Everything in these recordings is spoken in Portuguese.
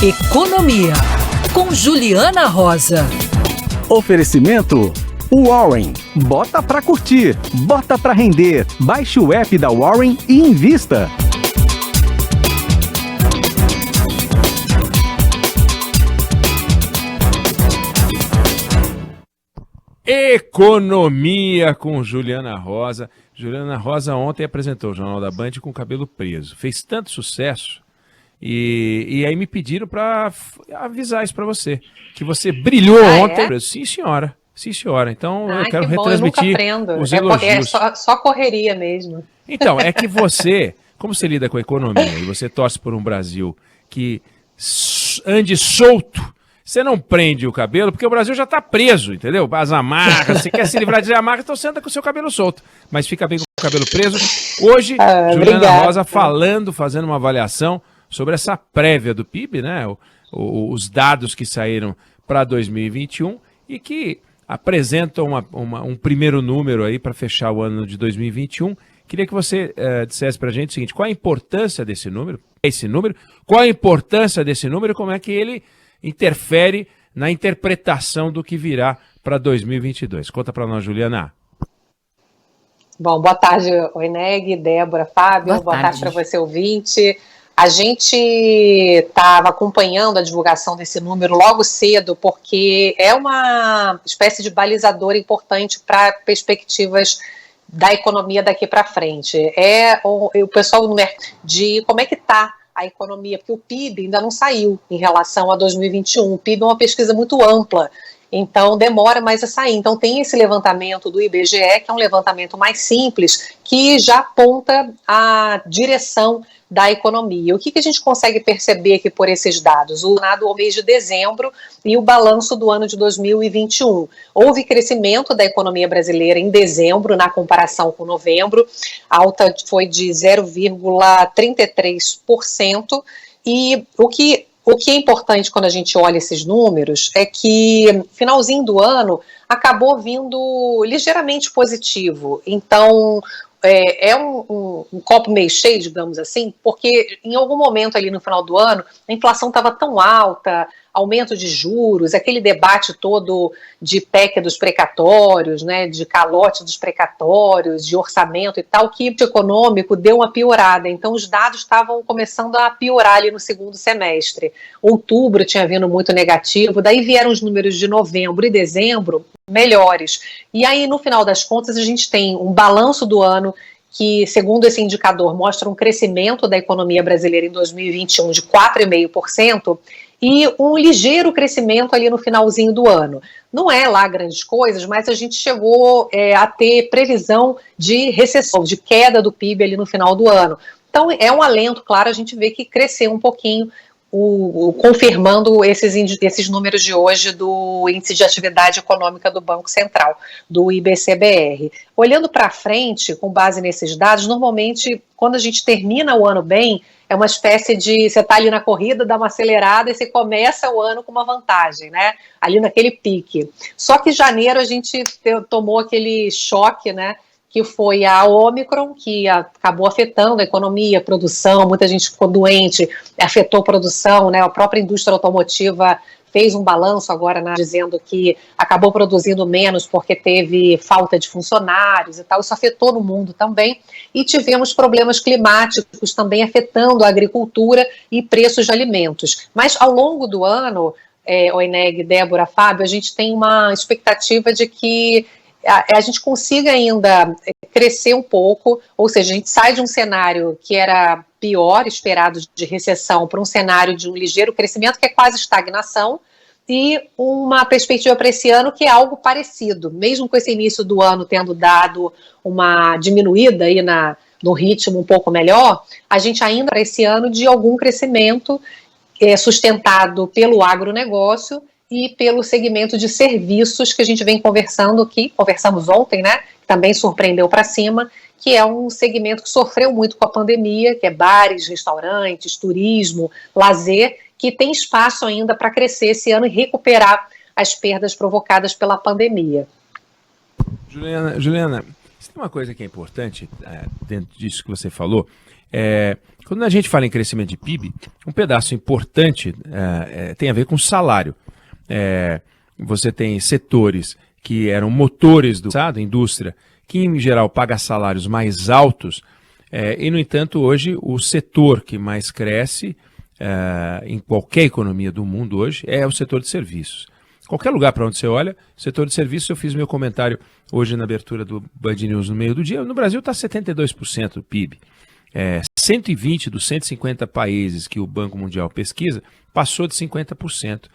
Economia, com Juliana Rosa. Oferecimento Warren. Bota pra curtir, bota pra render. Baixe o app da Warren e invista. Economia com Juliana Rosa. Juliana Rosa ontem apresentou o Jornal da Band com o cabelo preso. Fez tanto sucesso e aí me pediram para avisar isso para você. Que você brilhou ontem. É? Sim, senhora. Sim, senhora. Então eu quero retransmitir os elogios. É só correria mesmo. Então, é que você, como você lida com a economia e você torce por um Brasil que ande solto, você não prende o cabelo, porque o Brasil já está preso, entendeu? As amarras, você quer se livrar de amarras, então você anda com o seu cabelo solto. Mas fica bem com o cabelo preso. Hoje, Juliana Rosa fazendo uma avaliação sobre essa prévia do PIB, né? Os dados que saíram para 2021 e que apresentam um primeiro número aí para fechar o ano de 2021. Queria que você dissesse para a gente o seguinte: qual a importância desse número? Qual a importância desse número e como é que ele interfere na interpretação do que virá para 2022. Conta para nós, Juliana. Bom, boa tarde, Oineg, Débora, Fábio, boa tarde para você, ouvinte. A gente estava acompanhando a divulgação desse número logo cedo, porque é uma espécie de balizador importante para perspectivas da economia daqui para frente. O pessoal de como é que está a economia, porque o PIB ainda não saiu em relação a 2021. O PIB é uma pesquisa muito ampla, então demora mais a sair. Então tem esse levantamento do IBGE, que é um levantamento mais simples, que já aponta a direção da economia. O que a gente consegue perceber aqui por esses dados? O mês de dezembro e o balanço do ano de 2021. Houve crescimento da economia brasileira em dezembro, na comparação com novembro. A alta foi de 0,33%. E o que é importante quando a gente olha esses números é que finalzinho do ano acabou vindo ligeiramente positivo. Então, é um copo meio cheio, digamos assim, porque em algum momento ali no final do ano a inflação estava tão alta, aumento de juros, aquele debate todo de PEC dos precatórios, né, de calote dos precatórios, de orçamento e tal, que o econômico deu uma piorada. Então os dados estavam começando a piorar ali no segundo semestre. Outubro tinha vindo muito negativo, daí vieram os números de novembro e dezembro melhores. E aí, no final das contas, a gente tem um balanço do ano que, segundo esse indicador, mostra um crescimento da economia brasileira em 2021 de 4,5% e um ligeiro crescimento ali no finalzinho do ano. Não é lá grandes coisas, mas a gente chegou a ter previsão de recessão, de queda do PIB ali no final do ano. Então, é um alento, claro, a gente vê que cresceu um pouquinho, confirmando esses números de hoje do Índice de Atividade Econômica do Banco Central, do IBCBR. Olhando para frente, com base nesses dados, normalmente, quando a gente termina o ano bem, é uma espécie de, você está ali na corrida, dá uma acelerada e você começa o ano com uma vantagem, né? Ali naquele pique. Só que em janeiro a gente tomou aquele choque, né? Que foi a Ômicron, que acabou afetando a economia, a produção, muita gente ficou doente, afetou a produção, né? A própria indústria automotiva fez um balanço agora, né, dizendo que acabou produzindo menos porque teve falta de funcionários e tal. Isso afetou no mundo também. E tivemos problemas climáticos também afetando a agricultura e preços de alimentos. Mas ao longo do ano, Oineg, Débora, Fábio, a gente tem uma expectativa de que a gente consiga ainda crescer um pouco, ou seja, a gente sai de um cenário que era pior, esperado de recessão, para um cenário de um ligeiro crescimento, que é quase estagnação, e uma perspectiva para esse ano que é algo parecido, mesmo com esse início do ano tendo dado uma diminuída aí no ritmo um pouco melhor, a gente ainda para esse ano de algum crescimento sustentado pelo agronegócio e pelo segmento de serviços que a gente vem conversando aqui, conversamos ontem, né, que também surpreendeu para cima, que é um segmento que sofreu muito com a pandemia, que é bares, restaurantes, turismo, lazer, que tem espaço ainda para crescer esse ano e recuperar as perdas provocadas pela pandemia. Juliana, tem uma coisa que é importante dentro disso que você falou, Quando a gente fala em crescimento de PIB, um pedaço importante tem a ver com salário. Você tem setores que eram motores do indústria, que em geral paga salários mais altos, e no entanto hoje o setor que mais cresce em qualquer economia do mundo hoje é o setor de serviços. Qualquer lugar para onde você olha, setor de serviços, eu fiz meu comentário hoje na abertura do Band News no meio do dia, no Brasil está 72% do PIB. 120 dos 150 países que o Banco Mundial pesquisa passou de 50%.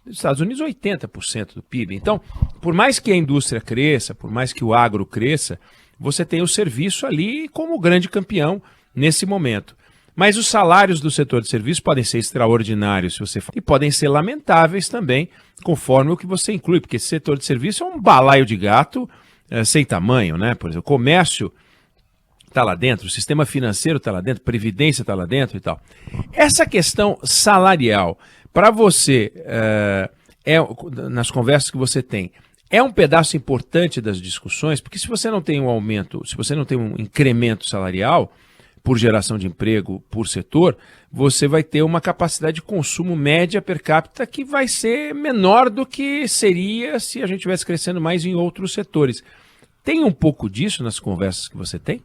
Nos Estados Unidos, 80% do PIB. Então, por mais que a indústria cresça, por mais que o agro cresça, você tem o serviço ali como grande campeão nesse momento. Mas os salários do setor de serviços podem ser extraordinários se você e podem ser lamentáveis também, conforme o que você inclui, porque esse setor de serviço é um balaio de gato sem tamanho, né? Por exemplo, o comércio está lá dentro, o sistema financeiro está lá dentro, previdência está lá dentro e tal. Essa questão salarial, para você, nas conversas que você tem, é um pedaço importante das discussões, porque se você não tem um aumento, se você não tem um incremento salarial, por geração de emprego por setor, você vai ter uma capacidade de consumo média per capita que vai ser menor do que seria se a gente estivesse crescendo mais em outros setores. Tem um pouco disso nas conversas que você tem?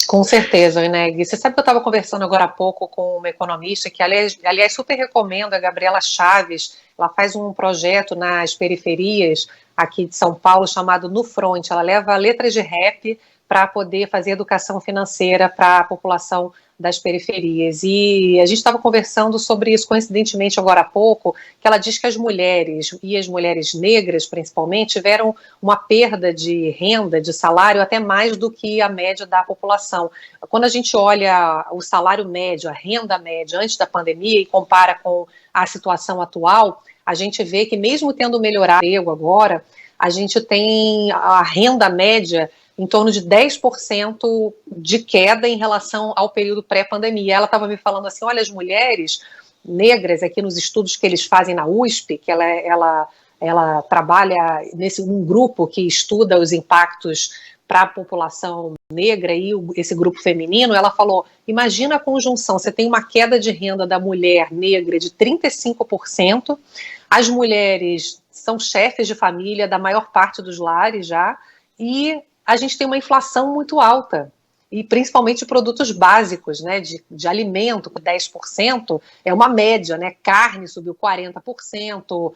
Com certeza, Ineg. Você sabe que eu estava conversando agora há pouco com uma economista que, aliás, super recomendo, a Gabriela Chaves. Ela faz um projeto nas periferias aqui de São Paulo chamado No Front. Ela leva letras de rap para poder fazer educação financeira para a população das periferias. E a gente estava conversando sobre isso, coincidentemente, agora há pouco, que ela diz que as mulheres, e as mulheres negras principalmente, tiveram uma perda de renda, de salário, até mais do que a média da população. Quando a gente olha o salário médio, a renda média antes da pandemia e compara com a situação atual, a gente vê que mesmo tendo melhorado o emprego agora, a gente tem a renda média em torno de 10% de queda em relação ao período pré-pandemia. Ela estava me falando assim, olha, as mulheres negras, aqui nos estudos que eles fazem na USP, que ela trabalha num grupo que estuda os impactos para a população negra e esse grupo feminino, ela falou, imagina a conjunção, você tem uma queda de renda da mulher negra de 35%, as mulheres são chefes de família da maior parte dos lares já, e a gente tem uma inflação muito alta, e principalmente de produtos básicos, né, de alimento, 10% é uma média, né, carne subiu 40%,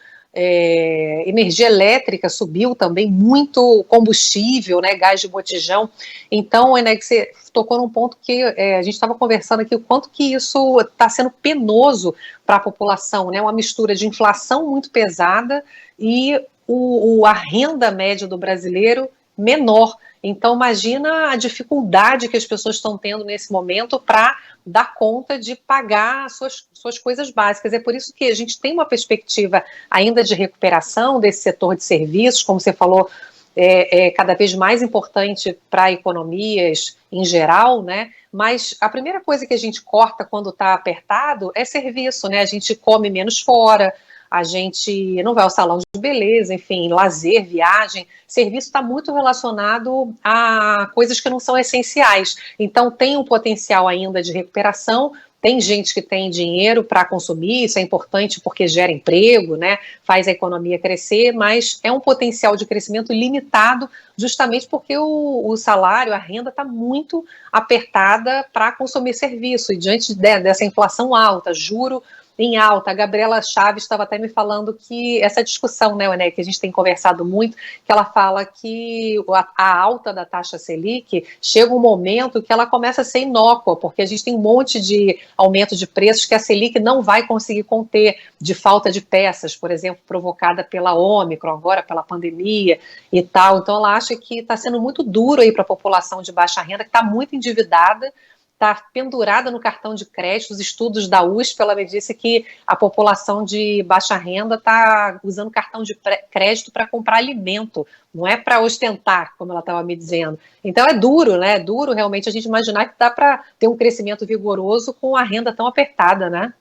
energia elétrica subiu também muito, combustível, né, gás de botijão. Então, né, que você tocou num ponto que a gente estava conversando aqui, o quanto que isso está sendo penoso para a população, né, uma mistura de inflação muito pesada e a renda média do brasileiro menor. Então, imagina a dificuldade que as pessoas estão tendo nesse momento para dar conta de pagar suas coisas básicas. É por isso que a gente tem uma perspectiva ainda de recuperação desse setor de serviços, como você falou, é cada vez mais importante para economias em geral, né? Mas a primeira coisa que a gente corta quando está apertado é serviço, né? A gente come menos fora, a gente não vai ao salão de beleza, enfim, lazer, viagem, serviço está muito relacionado a coisas que não são essenciais. Então tem um potencial ainda de recuperação, tem gente que tem dinheiro para consumir, isso é importante porque gera emprego, né, faz a economia crescer, mas é um potencial de crescimento limitado justamente porque o salário, a renda está muito apertada para consumir serviço, e diante dessa inflação alta, juro em alta. A Gabriela Chaves estava até me falando que essa discussão, né, que a gente tem conversado muito, que ela fala que a alta da taxa Selic chega um momento que ela começa a ser inócua, porque a gente tem um monte de aumento de preços que a Selic não vai conseguir conter, de falta de peças, por exemplo, provocada pela Ômicron, agora pela pandemia e tal. Então ela acha que está sendo muito duro aí para a população de baixa renda, que está muito endividada, está pendurada no cartão de crédito. Os estudos da USP, ela me disse que a população de baixa renda está usando cartão de crédito para comprar alimento, não é para ostentar, como ela estava me dizendo. Então é duro, né? É duro realmente a gente imaginar que dá para ter um crescimento vigoroso com a renda tão apertada, né?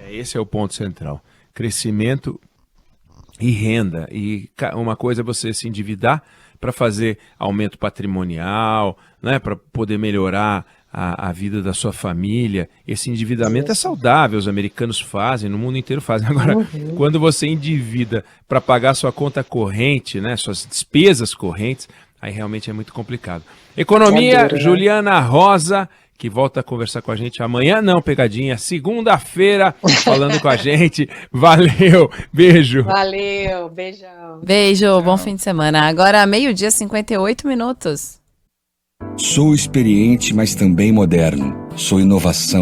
Esse é o ponto central. Crescimento e renda. E uma coisa é você se endividar para fazer aumento patrimonial, né, para poder melhorar a vida da sua família. Esse endividamento é saudável, os americanos fazem, no mundo inteiro fazem. Agora, quando você endivida para pagar sua conta corrente, né, suas despesas correntes, aí realmente é muito complicado. Economia, duro, né? Juliana Rosa, que volta a conversar com a gente amanhã, não, pegadinha, segunda-feira, falando com a gente. Valeu, beijo. Valeu, beijão. Beijo, bom fim de semana. Agora, 12:58. Sou experiente, mas também moderno. Sou inovação.